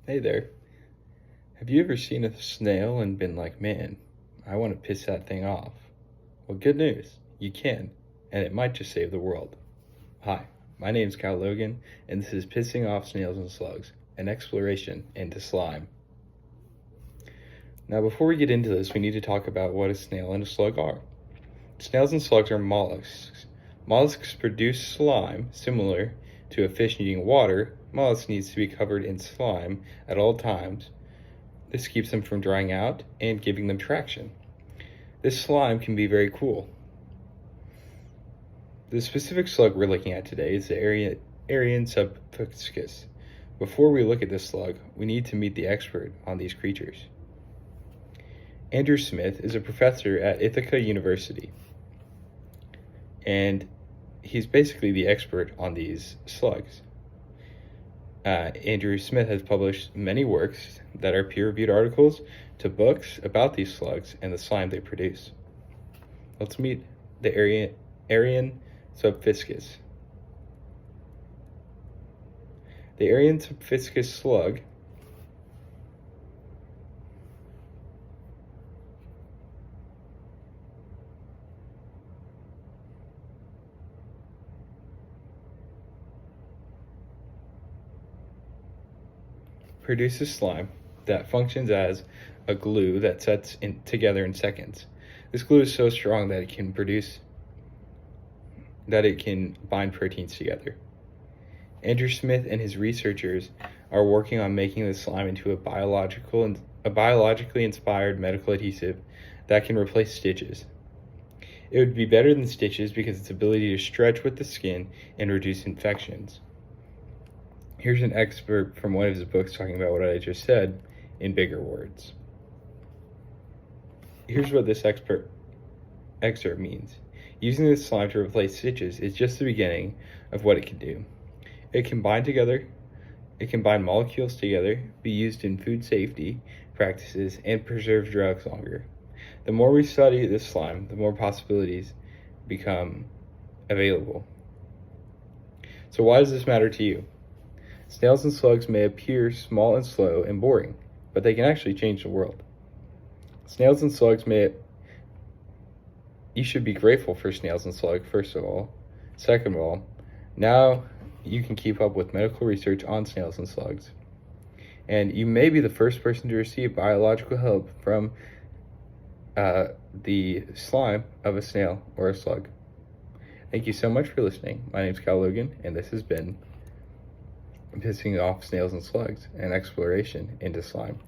Hey there. Have you ever seen a snail and been like, man, I want to piss that thing off? Well, good news. You can, and it might just save the world. Hi, my name's Cal Logan, and this is Pissing Off Snails and Slugs, an exploration into slime. Now, before we get into this, we need to talk about what a snail and a slug are. Snails and slugs are mollusks. Mollusks produce slime similar to a fish needing water. Mollusk needs to be covered in slime at all times. This keeps them from drying out and giving them traction. This slime can be very cool. The specific slug we're looking at today is the Arion subfiscus. Before we look at this slug, we need to meet the expert on these creatures. Andrew Smith is a professor at Ithaca University, and he's basically the expert on these slugs. Andrew Smith has published many works that are peer-reviewed articles to books about these slugs and the slime they produce. Let's meet the Arion subfiscus. The Arion subfiscus slug produces slime that functions as a glue that sets together in seconds. This glue is so strong that it can bind proteins together. Andrew Smith and his researchers are working on making this slime into a biologically inspired medical adhesive that can replace stitches. It would be better than stitches because its ability to stretch with the skin and reduce infections. Here's an excerpt from one of his books talking about what I just said in bigger words. Here's what this excerpt means. Using this slime to replace stitches is just the beginning of what it can do. It can bind molecules together, be used in food safety practices, and preserve drugs longer. The more we study this slime, the more possibilities become available. So why does this matter to you? Snails and slugs may appear small and slow and boring, but they can actually change the world. Snails and slugs you should be grateful for snails and slugs, first of all. Second of all, now you can keep up with medical research on snails and slugs. And you may be the first person to receive biological help from the slime of a snail or a slug. Thank you so much for listening. My name's Cal Logan, and this has been Pissing Off Snails and Slugs, an exploration into slime.